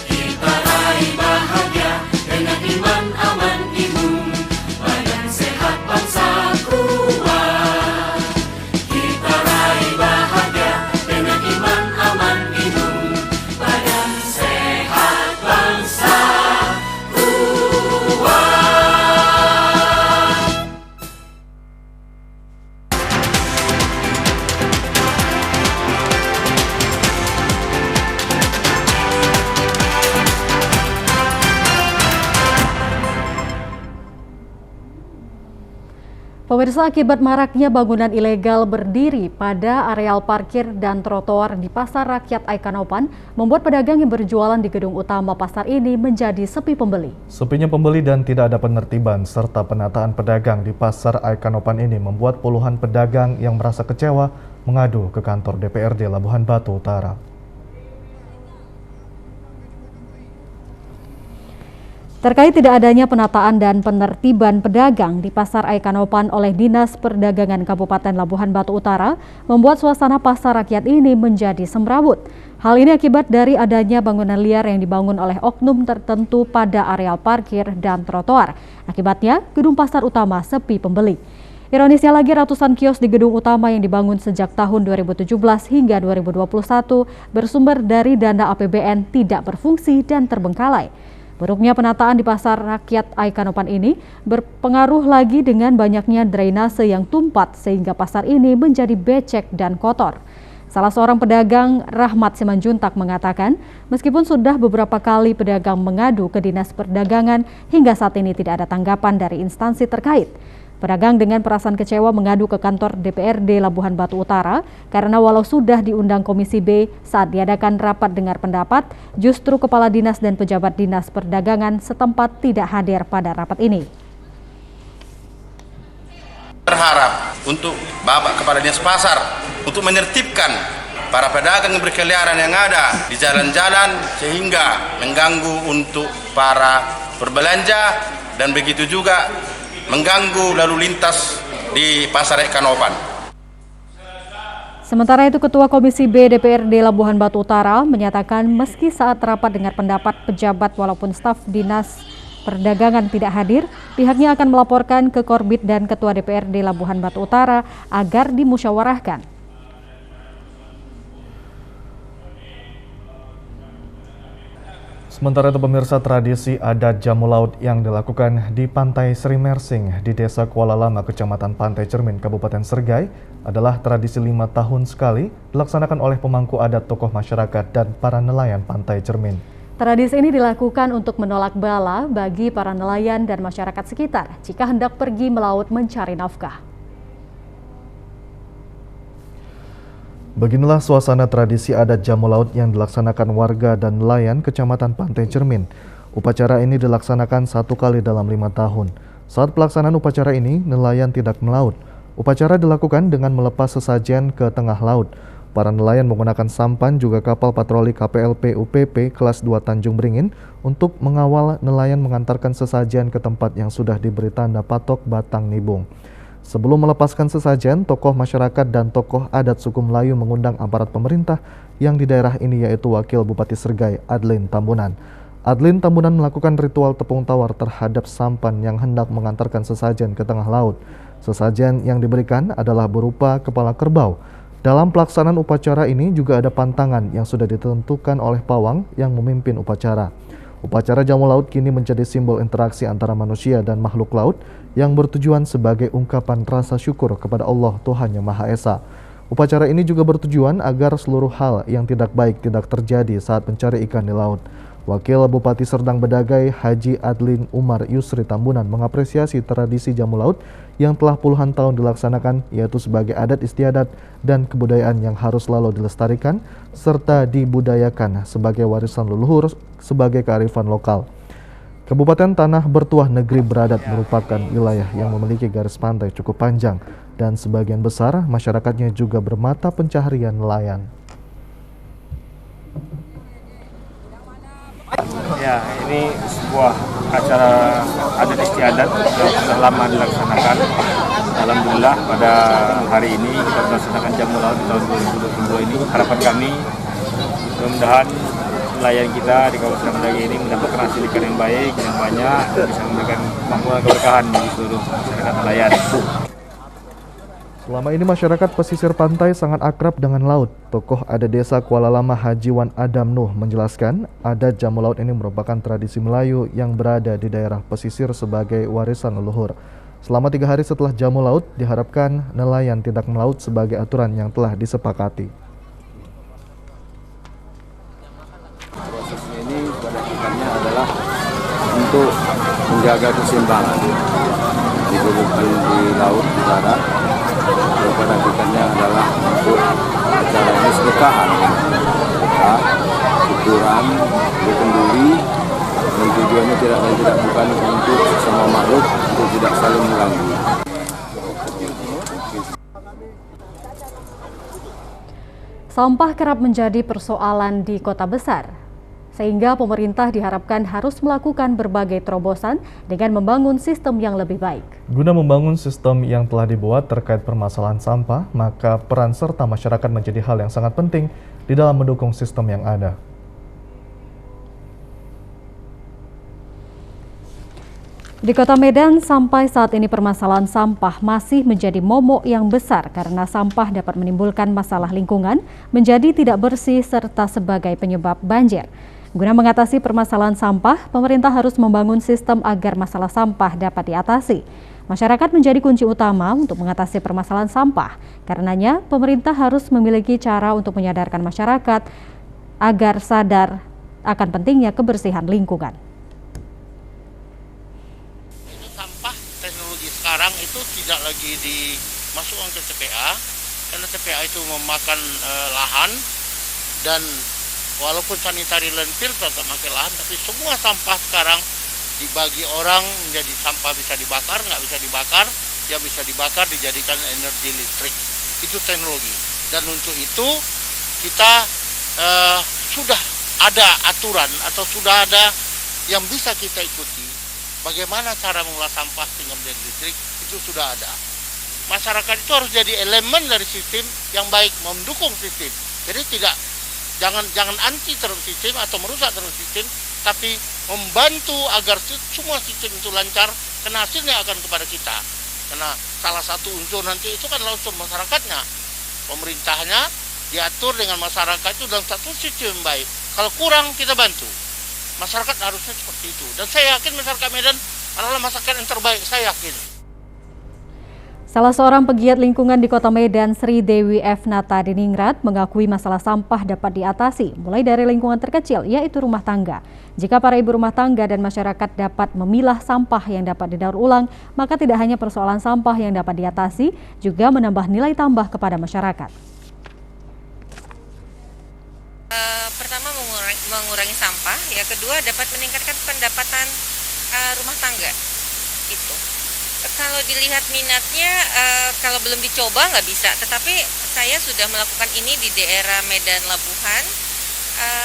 Kita raih bahagia dengan iman, aman, imun, badan sehat, bangsa kuat. Kita raih bahagia dengan iman, aman, imun, badan sehat, bangsa kuat. Pemirsa, akibat maraknya bangunan ilegal berdiri pada areal parkir dan trotoar di Pasar Rakyat Aikanopan membuat pedagang yang berjualan di gedung utama pasar ini menjadi sepi pembeli. Sepinya pembeli dan tidak ada penertiban serta penataan pedagang di Pasar Aikanopan ini membuat puluhan pedagang yang merasa kecewa mengadu ke kantor DPRD Labuhan Batu Utara. Terkait tidak adanya penataan dan penertiban pedagang di Pasar Aikanopan oleh Dinas Perdagangan Kabupaten Labuhan Batu Utara membuat suasana pasar rakyat ini menjadi semrawut. Hal ini akibat dari adanya bangunan liar yang dibangun oleh oknum tertentu pada areal parkir dan trotoar. Akibatnya, gedung pasar utama sepi pembeli. Ironisnya lagi, ratusan kios di gedung utama yang dibangun sejak tahun 2017 hingga 2021 bersumber dari dana APBN tidak berfungsi dan terbengkalai. Buruknya penataan di pasar rakyat Aikanopan ini berpengaruh lagi dengan banyaknya drainase yang tumpat sehingga pasar ini menjadi becek dan kotor. Salah seorang pedagang, Rahmat Simanjuntak, mengatakan meskipun sudah beberapa kali pedagang mengadu ke Dinas Perdagangan, hingga saat ini tidak ada tanggapan dari instansi terkait. Pedagang dengan perasaan kecewa mengadu ke kantor DPRD Labuhan Batu Utara karena walau sudah diundang Komisi B saat diadakan rapat dengar pendapat, justru Kepala Dinas dan pejabat Dinas Perdagangan setempat tidak hadir pada rapat ini. Berharap untuk Bapak Kepala Dinas Pasar untuk menertibkan para pedagang yang berkeliaran yang ada di jalan-jalan sehingga mengganggu untuk para berbelanja dan begitu juga mengganggu lalu lintas di Pasar Aikanopan. Sementara itu, Ketua Komisi B DPRD Labuhan Batu Utara menyatakan meski saat rapat dengar pendapat pejabat walaupun staf Dinas Perdagangan tidak hadir, pihaknya akan melaporkan ke Korbit dan Ketua DPRD Labuhan Batu Utara agar dimusyawarahkan. Sementara itu pemirsa, tradisi adat jamu laut yang dilakukan di Pantai Sri Mersing di Desa Kuala Lama, Kecamatan Pantai Cermin, Kabupaten Sergai adalah tradisi 5 tahun sekali dilaksanakan oleh pemangku adat, tokoh masyarakat, dan para nelayan Pantai Cermin. Tradisi ini dilakukan untuk menolak bala bagi para nelayan dan masyarakat sekitar jika hendak pergi melaut mencari nafkah. Beginilah suasana tradisi adat jamu laut yang dilaksanakan warga dan nelayan Kecamatan Pantai Cermin. Upacara ini dilaksanakan 1 kali dalam 5 tahun. Saat pelaksanaan upacara ini, nelayan tidak melaut. Upacara dilakukan dengan melepas sesajen ke tengah laut. Para nelayan menggunakan sampan juga kapal patroli KPLP UPP kelas 2 Tanjung Beringin untuk mengawal nelayan mengantarkan sesajen ke tempat yang sudah diberi tanda patok batang nibung. Sebelum melepaskan sesajen, tokoh masyarakat dan tokoh adat suku Melayu mengundang aparat pemerintah yang di daerah ini, yaitu Wakil Bupati Sergai, Adlin Tambunan. Adlin Tambunan melakukan ritual tepung tawar terhadap sampan yang hendak mengantarkan sesajen ke tengah laut. Sesajen yang diberikan adalah berupa kepala kerbau. Dalam pelaksanaan upacara ini juga ada pantangan yang sudah ditentukan oleh pawang yang memimpin upacara. Upacara jamu laut kini menjadi simbol interaksi antara manusia dan makhluk laut yang bertujuan sebagai ungkapan rasa syukur kepada Allah Tuhan Yang Maha Esa. Upacara ini juga bertujuan agar seluruh hal yang tidak baik tidak terjadi saat mencari ikan di laut. Wakil Bupati Serdang Bedagai Haji Adlin Umar Yusri Tambunan mengapresiasi tradisi jamu laut yang telah puluhan tahun dilaksanakan, yaitu sebagai adat istiadat dan kebudayaan yang harus selalu dilestarikan serta dibudayakan sebagai warisan leluhur sebagai kearifan lokal. Kabupaten Tanah Bertuah Negeri Beradat merupakan wilayah yang memiliki garis pantai cukup panjang dan sebagian besar masyarakatnya juga bermata pencaharian nelayan. Ya, ini sebuah acara adat istiadat yang sudah lama dilaksanakan. Alhamdulillah pada hari ini kita melaksanakan jamu laut di tahun 2022 ini. Harapan kami mudah-mudahan nelayan kita di kawasan Mendagi ini mendapatkan hasil ikan yang baik, yang banyak, dan bisa memberikan makmur keberkahan bagi seluruh masyarakat nelayan. Selama ini masyarakat pesisir pantai sangat akrab dengan laut. Tokoh adat desa Kuala Lama Haji Wan Adam Nuh menjelaskan, adat jamu laut ini merupakan tradisi Melayu yang berada di daerah pesisir sebagai warisan leluhur. Selama 3 hari setelah jamu laut, diharapkan nelayan tidak melaut sebagai aturan yang telah disepakati. Prosesnya ini pada akhirnya adalah untuk menjaga keseimbangan di laut, di darat. Pada akhirnya adalah untuk acara ini sedekahan, syukuran, berkenduri, dan tujuannya tidak bukan untuk sesama makhluk, untuk tidak saling mengganggu. Sampah kerap menjadi persoalan di kota besar. Sehingga pemerintah diharapkan harus melakukan berbagai terobosan dengan membangun sistem yang lebih baik. Guna membangun sistem yang telah dibuat terkait permasalahan sampah, maka peran serta masyarakat menjadi hal yang sangat penting di dalam mendukung sistem yang ada. Di Kota Medan, sampai saat ini permasalahan sampah masih menjadi momok yang besar karena sampah dapat menimbulkan masalah lingkungan, menjadi tidak bersih serta sebagai penyebab banjir. Guna mengatasi permasalahan sampah, pemerintah harus membangun sistem agar masalah sampah dapat diatasi. Masyarakat menjadi kunci utama untuk mengatasi permasalahan sampah. Karenanya, pemerintah harus memiliki cara untuk menyadarkan masyarakat agar sadar akan pentingnya kebersihan lingkungan. Teknologi sekarang itu tidak lagi dimasukkan ke TPA karena TPA itu memakan lahan, dan walaupun sanitary landfill tetap memakai lahan, tapi semua sampah sekarang dibagi orang menjadi sampah bisa dibakar, nggak bisa dibakar, yang bisa dibakar dijadikan energi listrik. Itu teknologi, dan untuk itu kita sudah ada aturan atau sudah ada yang bisa kita ikuti. Bagaimana cara mengolah sampah sehingga menjadi listrik, itu sudah ada. Masyarakat itu harus jadi elemen dari sistem yang baik, mendukung sistem. Jadi jangan anti terhadap sistem atau merusak terhadap sistem, tapi membantu agar semua sistem itu lancar, karena hasilnya akan kepada kita. Karena salah satu unsur nanti itu kan unsur masyarakatnya. Pemerintahnya diatur dengan masyarakat itu dalam satu sistem yang baik. Kalau kurang, kita bantu. Masyarakat harusnya seperti itu, dan saya yakin masyarakat Medan adalah masyarakat yang terbaik, saya yakin. Salah seorang pegiat lingkungan di Kota Medan, Sri Dewi F. Nata Diningrat, mengakui masalah sampah dapat diatasi, mulai dari lingkungan terkecil, yaitu rumah tangga. Jika para ibu rumah tangga dan masyarakat dapat memilah sampah yang dapat didaur ulang, maka tidak hanya persoalan sampah yang dapat diatasi, juga menambah nilai tambah kepada masyarakat. Pertama mengurangi sampah, ya kedua dapat meningkatkan pendapatan rumah tangga. Itu kalau dilihat minatnya, kalau belum dicoba nggak bisa, tetapi saya sudah melakukan ini di daerah Medan Labuhan.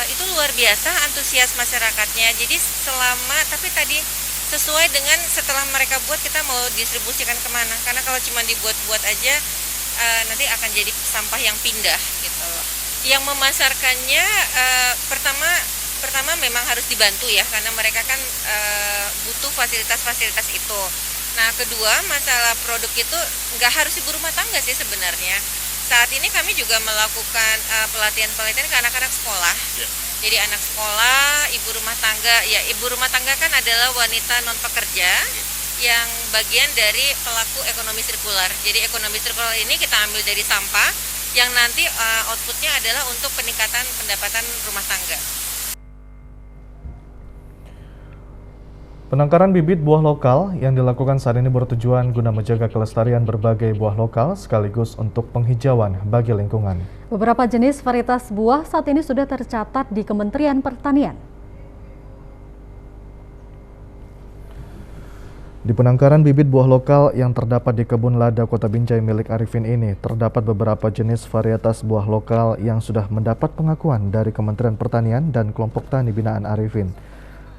Itu luar biasa antusias masyarakatnya. Jadi tapi tadi sesuai dengan setelah mereka buat, kita mau distribusikan kemana, karena kalau cuma dibuat-buat aja nanti akan jadi sampah yang pindah gitu loh. Yang memasarkannya pertama memang harus dibantu ya, karena mereka kan butuh fasilitas-fasilitas itu. Nah kedua, masalah produk itu nggak harus ibu rumah tangga sih sebenarnya. Saat ini kami juga melakukan pelatihan-pelatihan ke anak-anak sekolah. Jadi anak sekolah, ibu rumah tangga, ya ibu rumah tangga kan adalah wanita non pekerja yang bagian dari pelaku ekonomi sirkular. Jadi ekonomi sirkular ini kita ambil dari sampah, yang nanti outputnya adalah untuk peningkatan pendapatan rumah tangga. Penangkaran bibit buah lokal yang dilakukan saat ini bertujuan guna menjaga kelestarian berbagai buah lokal sekaligus untuk penghijauan bagi lingkungan. Beberapa jenis varietas buah saat ini sudah tercatat di Kementerian Pertanian. Di penangkaran bibit buah lokal yang terdapat di Kebun Lada Kota Binjai milik Arifin ini, terdapat beberapa jenis varietas buah lokal yang sudah mendapat pengakuan dari Kementerian Pertanian dan kelompok tani binaan Arifin.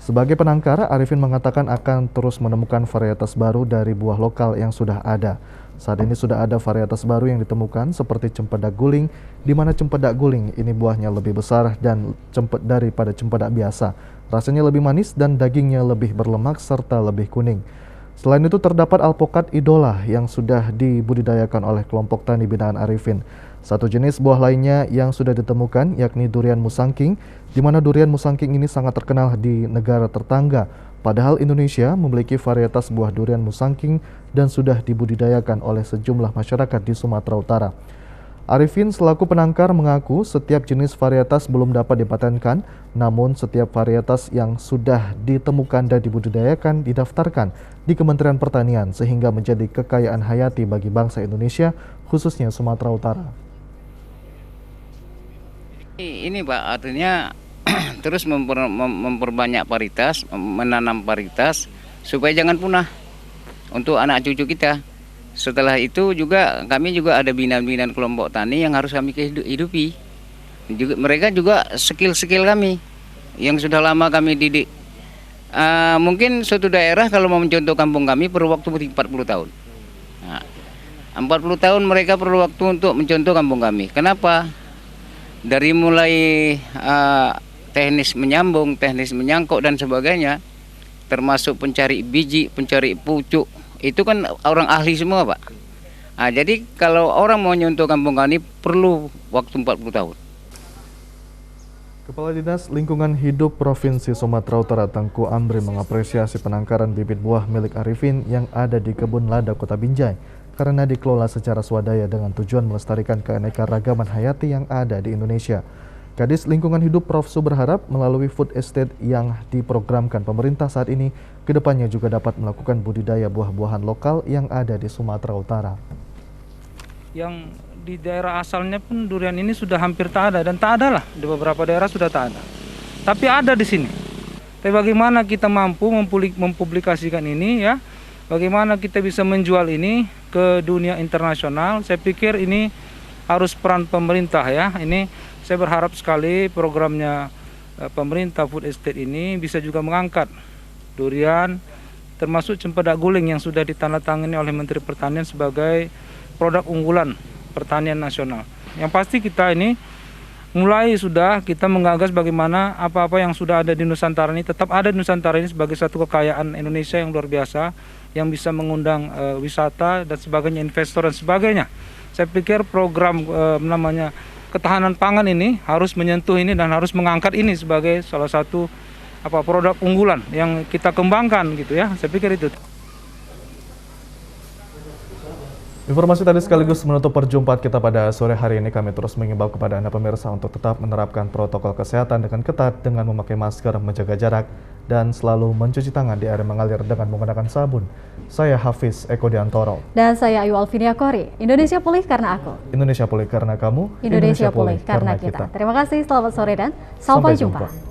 Sebagai penangkar, Arifin mengatakan akan terus menemukan varietas baru dari buah lokal yang sudah ada. Saat ini sudah ada varietas baru yang ditemukan seperti cempedak guling, di mana cempedak guling ini buahnya lebih besar dan daripada cempedak biasa. Rasanya lebih manis dan dagingnya lebih berlemak serta lebih kuning. Selain itu terdapat alpokat idola yang sudah dibudidayakan oleh kelompok tani binaan Arifin. Satu jenis buah lainnya yang sudah ditemukan yakni durian musangking, di mana durian musangking ini sangat terkenal di negara tetangga. Padahal Indonesia memiliki varietas buah durian musangking dan sudah dibudidayakan oleh sejumlah masyarakat di Sumatera Utara. Arifin selaku penangkar mengaku setiap jenis varietas belum dapat dipatenkan, namun setiap varietas yang sudah ditemukan dan dibudidayakan didaftarkan di Kementerian Pertanian sehingga menjadi kekayaan hayati bagi bangsa Indonesia, khususnya Sumatera Utara. Ini Pak, artinya terus memperbanyak varietas, menanam varietas supaya jangan punah untuk anak cucu kita. Setelah itu juga kami juga ada binaan-binaan kelompok tani yang harus kami hidupi. Mereka juga skill-skill kami yang sudah lama kami didik. Mungkin suatu daerah kalau mau mencontoh kampung kami perlu waktu 40 tahun. Nah, 40 tahun mereka perlu waktu untuk mencontoh kampung kami. Kenapa? Dari mulai teknis menyambung, teknis menyangkuk dan sebagainya, termasuk pencari biji, pencari pucuk, itu kan orang ahli semua, Pak. Nah, jadi kalau orang mau nyontoh kampung kami perlu waktu 40 tahun. Kepala Dinas Lingkungan Hidup Provinsi Sumatera Utara Tengku Amri mengapresiasi penangkaran bibit buah milik Arifin yang ada di Kebun Lada Kota Binjai karena dikelola secara swadaya dengan tujuan melestarikan keanekaragaman hayati yang ada di Indonesia. Kadis Lingkungan Hidup Prof. Su berharap melalui food estate yang diprogramkan pemerintah saat ini, kedepannya juga dapat melakukan budidaya buah-buahan lokal yang ada di Sumatera Utara. Yang di daerah asalnya pun durian ini sudah hampir tak ada, dan tak ada lah, di beberapa daerah sudah tak ada. Tapi ada di sini. Tapi bagaimana kita mampu mempublikasikan ini ya, bagaimana kita bisa menjual ini ke dunia internasional, saya pikir ini harus peran pemerintah ya. Ini saya berharap sekali programnya pemerintah food estate ini bisa juga mengangkat durian, termasuk cempedak guling yang sudah ditandatangani oleh Menteri Pertanian sebagai produk unggulan pertanian nasional. Yang pasti kita ini mulai sudah kita menggagas bagaimana apa-apa yang sudah ada di Nusantara ini tetap ada di Nusantara ini sebagai satu kekayaan Indonesia yang luar biasa yang bisa mengundang wisata dan sebagainya, investor dan sebagainya. Saya pikir program namanya ketahanan pangan ini harus menyentuh ini dan harus mengangkat ini sebagai salah satu produk unggulan yang kita kembangkan gitu ya. Saya pikir itu. Informasi tadi sekaligus menutup perjumpaan kita pada sore hari ini. Kami terus mengimbau kepada Anda pemirsa untuk tetap menerapkan protokol kesehatan dengan ketat dengan memakai masker, menjaga jarak, dan selalu mencuci tangan di air mengalir dengan menggunakan sabun. Saya Hafiz Eko Diantoro. Dan saya Ayu Alvinia Kori. Indonesia pulih karena aku. Indonesia pulih karena kamu. Indonesia pulih karena kita. Terima kasih, selamat sore dan sampai jumpa.